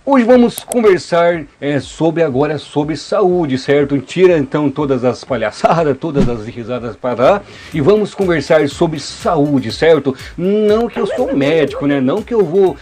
Hoje vamos conversar sobre saúde, certo? Tira então todas as palhaçadas, todas as risadas para lá e vamos conversar sobre saúde, certo? Não que eu sou médico, né? Não que eu vou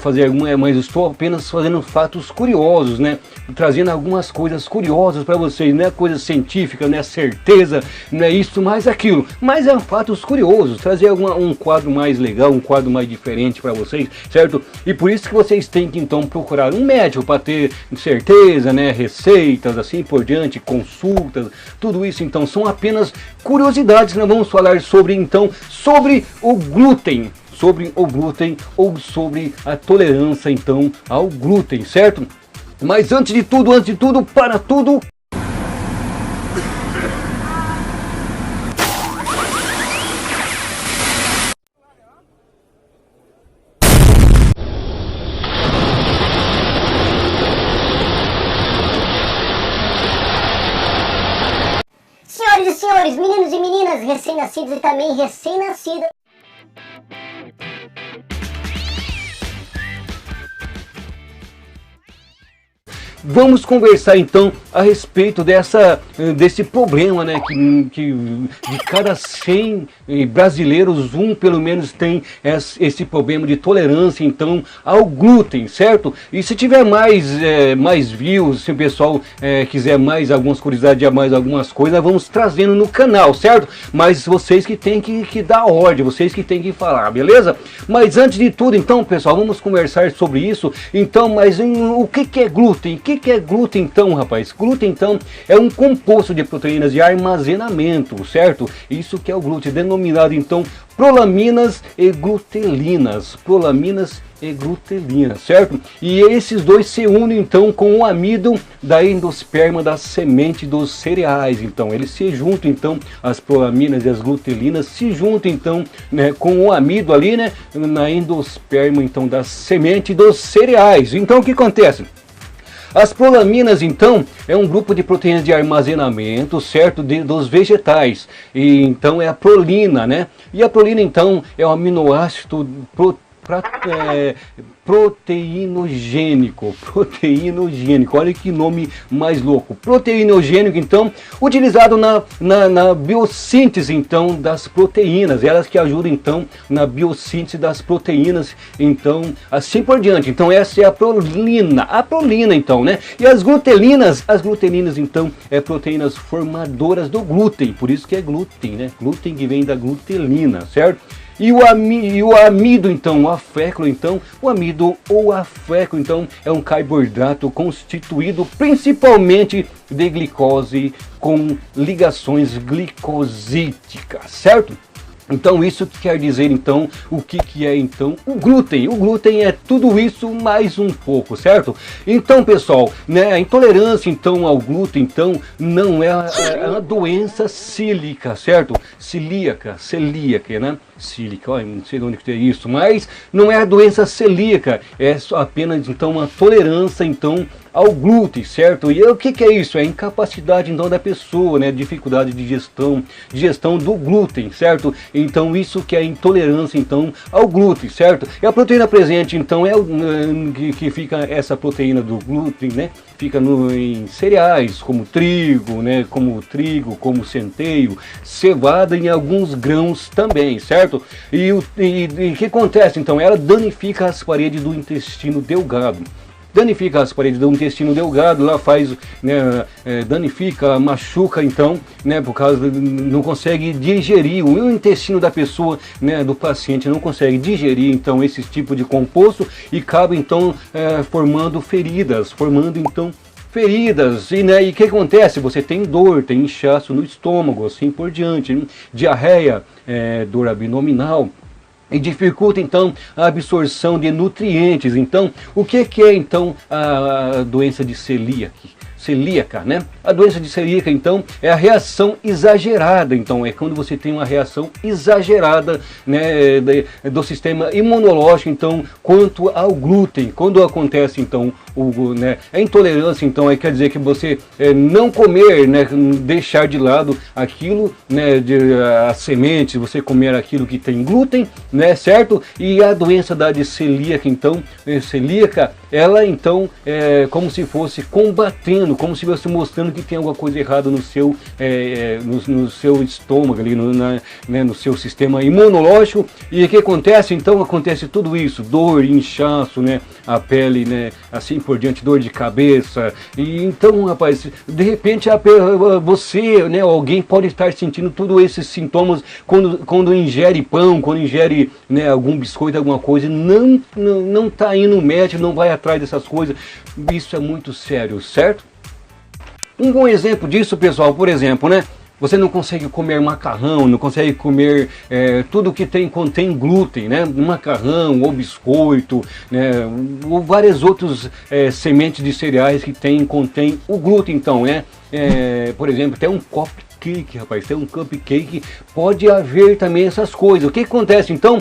fazer alguma, mas eu estou apenas fazendo fatos curiosos, né? Trazendo algumas coisas curiosas para vocês, não é coisa científica, não é certeza, não é isso mais aquilo, mas é fatos curiosos, trazer um quadro mais legal, um quadro mais diferente para vocês, certo? E por isso que vocês têm que então procurar um médico para ter certeza, né, receitas assim por diante, consultas, tudo isso então são apenas curiosidades que nós vamos falar sobre então, sobre o glúten ou sobre a tolerância então ao glúten, certo? Mas antes de tudo, para tudo, senhoras e senhores, meninos e meninas, recém-nascidos e também recém-nascidas. vamos conversar então a respeito desse problema, né, que de cada 100 brasileiros, um pelo menos tem esse problema de tolerância então ao glúten, certo? E se tiver mais views, se o pessoal quiser mais algumas curiosidades, mais algumas coisas, vamos trazendo no canal, certo? Mas vocês que tem que dar ordem, vocês que tem que falar, beleza? Mas antes de tudo então, pessoal, vamos conversar sobre isso. Então, mas o que é glúten? O que é glúten então, rapaz? Glúten então é um composto de proteínas de armazenamento, certo? Isso que é o glúten, denominado então prolaminas e glutelinas, certo? E esses dois se unem então com o amido da endosperma da semente dos cereais. Então eles se juntam então, as prolaminas e as glutelinas se juntam então, né, com o amido ali, né, na endosperma então da semente dos cereais. Então o que acontece? As prolaminas, então, é um grupo de proteínas de armazenamento, certo, dos vegetais. E então é a prolina, né? E a prolina, então, é um aminoácido proteinogênico, olha que nome mais louco, proteinogênico, então, utilizado na biossíntese, então, das proteínas, elas que ajudam, então, na biossíntese das proteínas, então, assim por diante. Então, essa é a prolina, então, né, e as glutelinas, então, é proteínas formadoras do glúten, por isso que é glúten, né, glúten que vem da glutelina, certo? E o amido, então, o aféculo, então, o amido ou aféculo, então, é um carboidrato constituído principalmente de glicose com ligações glicosídicas, certo? Então isso quer dizer então o que é então o glúten. O glúten é tudo isso mais um pouco, certo? Então, pessoal, né, a intolerância então ao glúten então não é uma doença cílica, certo? Celíaca, né? Cílica, olha, não sei de onde que é isso, mas não é a doença celíaca, é apenas então uma tolerância então ao glúten, certo? E o que é isso? É a incapacidade então da pessoa, né? Dificuldade de digestão do glúten, certo? Então isso que é a intolerância então ao glúten, certo? E a proteína presente então que fica essa proteína do glúten, né? Fica em cereais como trigo, né? Como centeio, cevada e alguns grãos também, certo? E o que acontece então? Ela danifica as paredes do intestino delgado. Danifica as paredes do intestino delgado, lá faz, né, danifica, machuca então, né, por causa não consegue digerir, o intestino da pessoa, né, do paciente não consegue digerir então esse tipo de composto e acaba então formando feridas, e, né, e o que acontece? Você tem dor, tem inchaço no estômago, assim por diante, diarreia, dor abdominal, e dificulta então a absorção de nutrientes. Então, o que é então a doença de celíaca? celíaca, né? A doença de celíaca, então, é a reação exagerada, então, é quando você tem uma reação exagerada, né, do sistema imunológico, então, quanto ao glúten. Quando acontece, então, né, a intolerância, então, quer dizer que você não comer, né, deixar de lado aquilo, né, as sementes, você comer aquilo que tem glúten, né, certo? E a doença da celíaca, então, celíaca, ela então é como se fosse combatendo, como se fosse mostrando que tem alguma coisa errada no seu, no seu estômago, ali, né, no seu sistema imunológico. E o que acontece? Então acontece tudo isso, dor, inchaço, né, a pele, né, assim por diante, dor de cabeça. E então, rapaz, de repente você, né, alguém pode estar sentindo todos esses sintomas quando ingere pão, quando ingere, né, algum biscoito, alguma coisa, não está indo no médico, não vai atrás dessas coisas. Isso é muito sério, certo? Um bom exemplo disso, pessoal, por exemplo, né? Você não consegue comer macarrão, não consegue comer tudo que contém glúten, né? Macarrão ou biscoito, né? Ou várias outras sementes de cereais que contém o glúten, então, né? Por exemplo, até um cupcake, rapaz, tem um cupcake, pode haver também essas coisas. O que acontece então?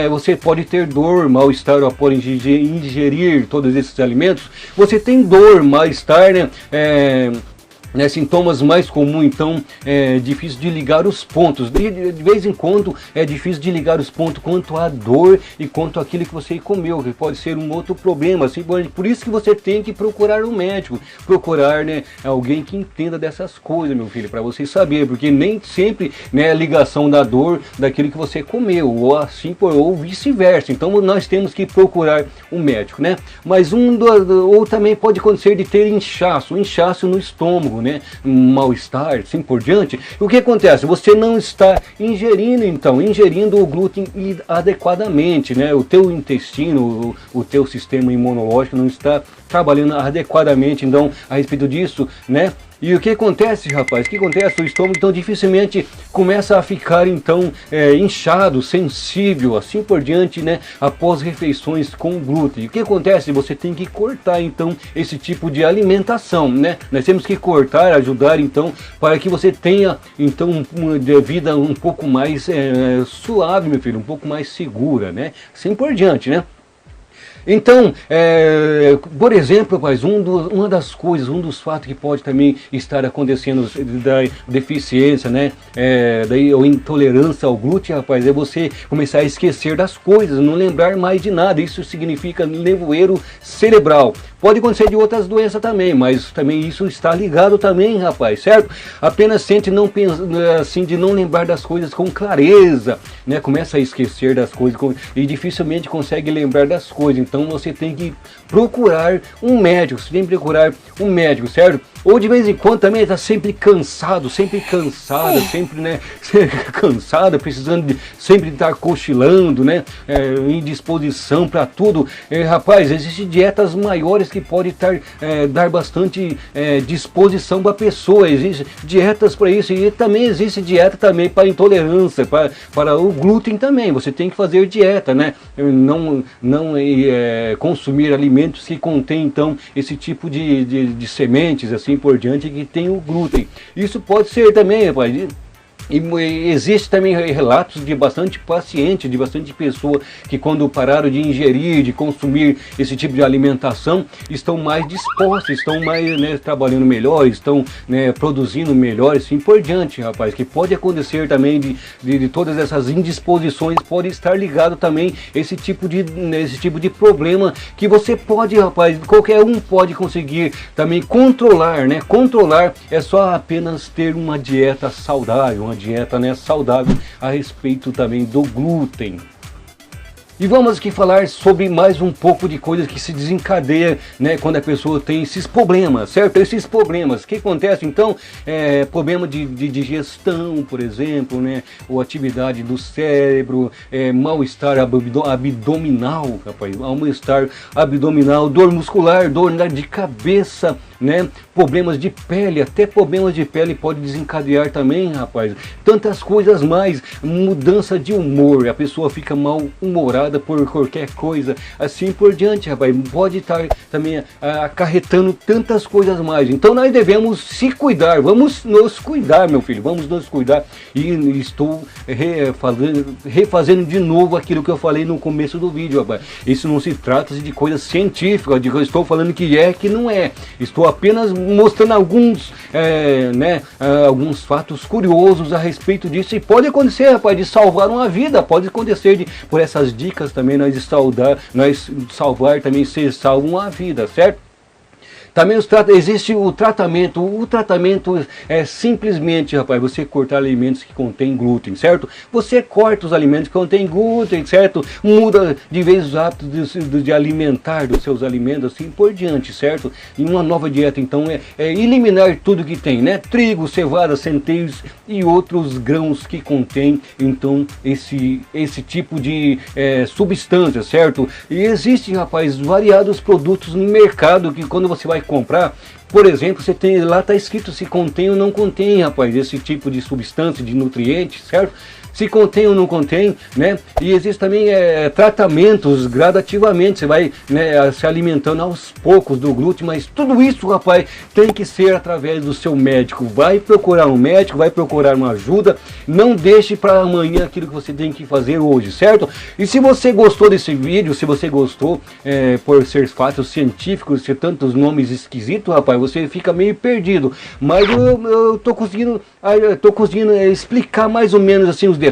Você pode ter dor, mal-estar após ingerir todos esses alimentos. Você tem dor, mal-estar, né? Sintomas mais comuns, então, é difícil de ligar os pontos. De vez em quando é difícil de ligar os pontos quanto à dor e quanto àquilo que você comeu, que pode ser um outro problema. Assim, por isso que você tem que procurar um médico, procurar, né, alguém que entenda dessas coisas, meu filho, para você saber, porque nem sempre, né, a ligação da dor daquilo que você comeu, ou assim ou vice-versa. Então nós temos que procurar um médico, né? Mas ou também pode acontecer de ter inchaço no estômago, né, um mal-estar, assim por diante. O que acontece? Você não está ingerindo o glúten adequadamente, né? O teu intestino, o teu sistema imunológico não está trabalhando adequadamente, então, a respeito disso, né? E o que acontece, rapaz? O que acontece? O estômago, então, dificilmente começa a ficar, então, inchado, sensível, assim por diante, né? Após refeições com glúten. O que acontece? Você tem que cortar, então, esse tipo de alimentação, né? Nós temos que cortar, ajudar, então, para que você tenha, então, uma vida um pouco mais suave, meu filho, um pouco mais segura, né? Assim por diante, né? Então, por exemplo, rapaz, uma das coisas, um dos fatos que pode também estar acontecendo da deficiência, né, ou intolerância ao glúten, rapaz, é você começar a esquecer das coisas, não lembrar mais de nada. Isso significa nevoeiro cerebral. Pode acontecer de outras doenças também, mas também isso está ligado também, rapaz, certo? Apenas sente assim, de não lembrar das coisas com clareza, né? Começa a esquecer das coisas e dificilmente consegue lembrar das coisas. Então você tem que procurar um médico, você tem que procurar um médico, certo? Ou de vez em quando também está sempre cansado, sempre cansada, sempre, né, cansada, precisando sempre estar cochilando, né, indisposição para tudo. Rapaz, existem dietas maiores que podem dar bastante disposição para a pessoa. Existem dietas para isso e também existe dieta também para intolerância, para o glúten também. Você tem que fazer dieta, né, não consumir alimentos que contêm então esse tipo de sementes, assim por diante, que tem o glúten. Isso pode ser também, rapaz. E existe também relatos de bastante paciente, de bastante pessoa que quando pararam de ingerir, de consumir esse tipo de alimentação, estão mais dispostos, estão mais, né, trabalhando melhor, estão, né, produzindo melhor, assim por diante, rapaz. Que pode acontecer também de todas essas indisposições, pode estar ligado também esse tipo de problema que você pode, rapaz, qualquer um pode conseguir também controlar, né? Controlar é só apenas ter uma dieta saudável, uma dieta, né, saudável a respeito também do glúten. E vamos aqui falar sobre mais um pouco de coisas que se desencadeia, né, quando a pessoa tem esses problemas, certo? Esses problemas, o que acontece então? Problema de digestão, por exemplo, né, ou atividade do cérebro, mal-estar abdominal, rapaz, mal-estar abdominal, dor muscular, dor de cabeça, né? Problemas de pele, até problemas de pele pode desencadear também, rapaz. Tantas coisas mais, mudança de humor, a pessoa fica mal-humorada por qualquer coisa, assim por diante, rapaz. Pode estar também acarretando tantas coisas mais. Então nós devemos se cuidar, vamos nos cuidar, meu filho, vamos nos cuidar. E estou refazendo de novo aquilo que eu falei no começo do vídeo, rapaz. Isso não se trata de coisa científica, de que eu estou falando que não é. Estou apenas mostrando alguns fatos curiosos a respeito disso, e pode acontecer, rapaz, de salvar uma vida, pode acontecer por essas dicas também nós salvar também ser salvo uma vida, certo? Também existe o tratamento é simplesmente, rapaz, você cortar alimentos que contêm glúten, certo? Você corta os alimentos que contêm glúten, certo? Muda de vez os hábitos de alimentar dos seus alimentos, assim por diante, certo? E uma nova dieta, então, é eliminar tudo que tem, né? Trigo, cevada, centeios e outros grãos que contêm, então, esse tipo de substância, certo? E existem, rapaz, variados produtos no mercado que quando você vai comprar, por exemplo, você tem lá, está escrito se contém ou não contém, rapaz, esse tipo de substância, de nutrientes, certo? Se contém ou não contém, né? E existe também tratamentos gradativamente, você vai, né, se alimentando aos poucos do glúten, mas tudo isso, rapaz, tem que ser através do seu médico. Vai procurar um médico, vai procurar uma ajuda, não deixe para amanhã aquilo que você tem que fazer hoje, certo? E se você gostou desse vídeo, se você gostou, por ser fatos científicos, ser tantos nomes esquisitos, rapaz, você fica meio perdido, mas eu tô conseguindo explicar mais ou menos assim os detalhes.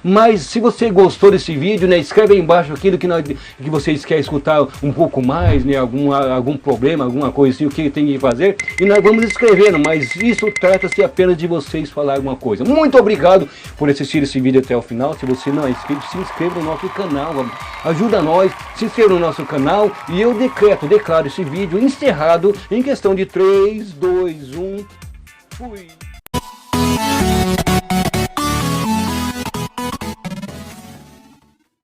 Mas se você gostou desse vídeo, né, escreve aí embaixo aquilo que vocês querem escutar um pouco mais, né, algum problema, alguma coisa assim, o que tem que fazer, e nós vamos escrevendo, mas isso trata-se apenas de vocês falar alguma coisa. Muito obrigado por assistir esse vídeo até o final. Se você não é inscrito, se inscreva no nosso canal, ajuda nós, se inscreva no nosso canal, e eu declaro esse vídeo encerrado em questão de 3, 2, 1, fui!